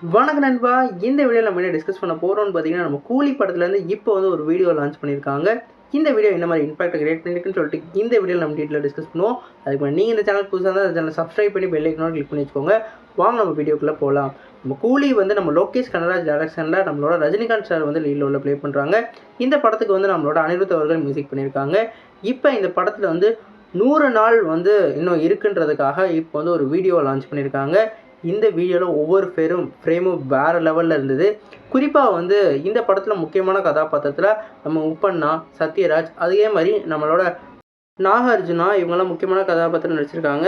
வணக்கம் நண்பா. இந்த வீடியோவில் நம்ம என்ன டிஸ்கஸ் பண்ண போகிறோம்னு பார்த்தீங்கன்னா, நம்ம கூலி படத்துலேருந்து இப்போ வந்து ஒரு வீடியோ லான்ச் பண்ணியிருக்காங்க. இந்த வீடியோ என்ன மாதிரி இம்பாக்ட் கிரியேட் பண்ணியிருக்குன்னு சொல்லிட்டு இந்த வீடியோவில் நம்ம டீட்டெயிலாக டிஸ்கஸ் பண்ணுவோம். அதுக்கு முன்னாடி நீங்கள் இந்த சேனல் புதுசாக இருந்தால் அந்த சேனல் சப்ஸ்கிரைப் பண்ணி பெல் ஐக்கனோட கிளிக் பண்ணி வச்சுக்கோங்க. வாங்க நம்ம வீடியோக்குள்ளே போகலாம். நம்ம கூலி வந்து நம்ம லோகேஷ் கனகராஜ் டைரக்ஷனில் நம்மளோட ரஜினிகாந்த் சார் வந்து லீடில் உள்ள ப்ளே பண்ணுறாங்க. இந்த படத்துக்கு வந்து நம்மளோட அனிருத் அவர்கள் மியூசிக் பண்ணியிருக்காங்க. இப்போ இந்த படத்தில் வந்து 100 நாள் வந்து இன்னும் இருக்குன்றதுக்காக இப்போ வந்து ஒரு வீடியோ லான்ச் பண்ணியிருக்காங்க. இந்த வீடியோவில் ஒவ்வொரு ஃப்ரேமும் வேறு லெவலில் இருந்தது. குறிப்பாக வந்து இந்த படத்தில் முக்கியமான கதாபாத்திரத்தில் நம்ம உப்பண்ணா, சத்யராஜ், அதே மாதிரி நம்மளோட நாகார்ஜுனா இவங்கெல்லாம் முக்கியமான கதாபாத்திரம் நடிச்சிருக்காங்க.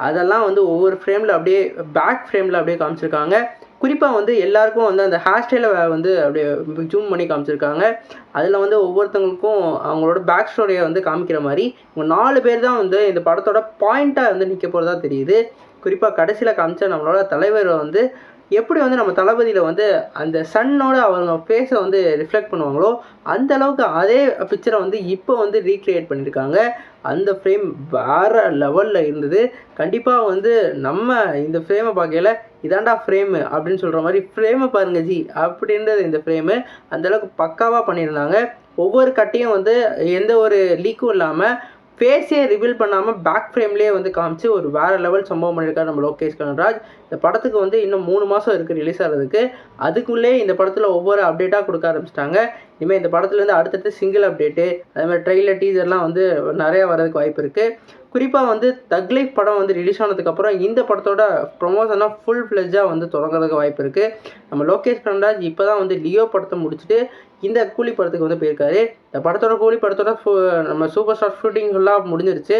அதெல்லாம் வந்து ஒவ்வொரு ஃப்ரேமில் அப்படியே பேக் ஃப்ரேமில் அப்படியே காமிச்சிருக்காங்க. குறிப்பாக வந்து எல்லாருக்கும் வந்து அந்த ஹேர் ஸ்டைலை வந்து அப்படியே ஜூம் பண்ணி காமிச்சிருக்காங்க. அதில் வந்து ஒவ்வொருத்தவங்களுக்கும் அவங்களோட பேக் ஸ்டோரியை வந்து காமிக்கிற மாதிரி இவங்க 4 பேர் தான் வந்து இந்த படத்தோட பாயிண்ட்டாக வந்து நிற்க போகிறதா தெரியுது. குறிப்பாக கடைசியில் காமிச்ச நம்மளோட தலைவர் வந்து எப்படி வந்து நம்ம தளபதியில் வந்து அந்த சன்னோட அவங்க ஃபேஸை வந்து ரிஃப்ளெக்ட் பண்ணுவாங்களோ அந்த அளவுக்கு அதே பிக்சரை வந்து இப்போ வந்து ரீக்ரியேட் பண்ணியிருக்காங்க. அந்த ஃப்ரேம் வேறு லெவலில் இருந்தது. கண்டிப்பாக வந்து நம்ம இந்த ஃப்ரேமை பார்க்கல இதாண்டா ஃப்ரேமு அப்படின்னு சொல்கிற மாதிரி ஃப்ரேமை பாருங்க ஜி அப்படின்றது இந்த ஃப்ரேமு அந்தளவுக்கு பக்காவாக பண்ணியிருந்தாங்க. ஒவ்வொரு கட்டையும் வந்து எந்த ஒரு லீக்கும் இல்லாமல் ஃபேஸே ரிவீல் பண்ணாமல் பேக் ஃப்ரேம்லேயே வந்து காமிச்சு ஒரு வேறு லெவல் சம்பவம் பண்ணியிருக்காரு நம்ம லோகேஷ் கனகராஜ். இந்த படத்துக்கு வந்து இன்னும் 3 மாதம் இருக்குது ரிலீஸ் ஆகிறதுக்கு. அதுக்குள்ளே இந்த படத்தில் ஒவ்வொரு அப்டேட்டாக கொடுக்க ஆரம்பிச்சிட்டாங்க. இனிமேல் இந்த படத்துலேருந்து அடுத்தடுத்து சிங்கிள் அப்டேட்டு அதேமாதிரி ட்ரெய்லர் டீசர்லாம் வந்து நிறையா வரதுக்கு வாய்ப்பு இருக்குது. குறிப்பாக வந்து தக் லைஃப் படம் வந்து ரிலீஸ் ஆனதுக்கப்புறம் இந்த படத்தோட ப்ரொமோஷனாக ஃபுல் ஃப்ளெஜ்ஜாக வந்து தொடங்குறதுக்கு வாய்ப்பு இருக்குது. நம்ம லோகேஷ் கனகராஜ் இப்போ தான் வந்து லியோ படத்தை முடிச்சுட்டு இந்த கூலி படத்துக்கு வந்து போயிருக்காரு. இந்த படத்தோட கூலி படத்தோட நம்ம சூப்பர் ஸ்டார் ஷூட்டிங் எல்லாம் முடிஞ்சிருச்சு.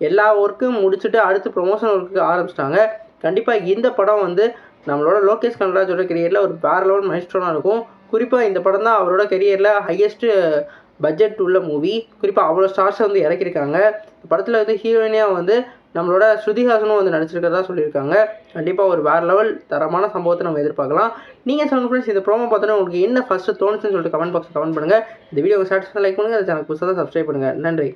எல்லா ஒர்க்கும் முடிச்சுட்டு அடுத்து ப்ரொமோஷன் ஒர்க்கு ஆரம்பிச்சிட்டாங்க. கண்டிப்பாக இந்த படம் வந்து நம்மளோட லோகேஷ் கனகராஜோட கெரியரில் ஒரு வேறு லெவல் மைல்ஸ்டோனாக இருக்கும். குறிப்பாக இந்த படம் தான் அவரோட கெரியரில் ஹையஸ்ட்டு பட்ஜெட் உள்ள மூவி. குறிப்பாக அவ்வளோ ஸ்டார்ஸை வந்து இறக்கியிருக்காங்க. படத்தில் வந்து ஹீரோயினியாக வந்து நம்மளோட ஸ்ருதிஹாசனும் வந்து நடிச்சிருக்கிறதா சொல்லியிருக்காங்க. கண்டிப்பாக ஒரு வேறு லெவல் தரமான சம்பவத்தை நம்ம எதிர்பார்க்கலாம். நீங்கள் சொல்லுங்கள் ஃப்ரெண்ட்ஸ், இந்த ப்ரோமோ பார்த்தோன்னா உங்களுக்கு என்ன ஃபஸ்ட்டு தோணுச்சுன்னு சொல்லிட்டு கமெண்ட் பாக்ஸில் கமெண்ட் பண்ணுங்கள். இந்த வீடியோ சாட்டிஸ்ஃபை லைக் பண்ணுங்கள். அந்த சேனல் புதுசாக தான் சப்ஸ்கிரைப் பண்ணுங்கள். நன்றி.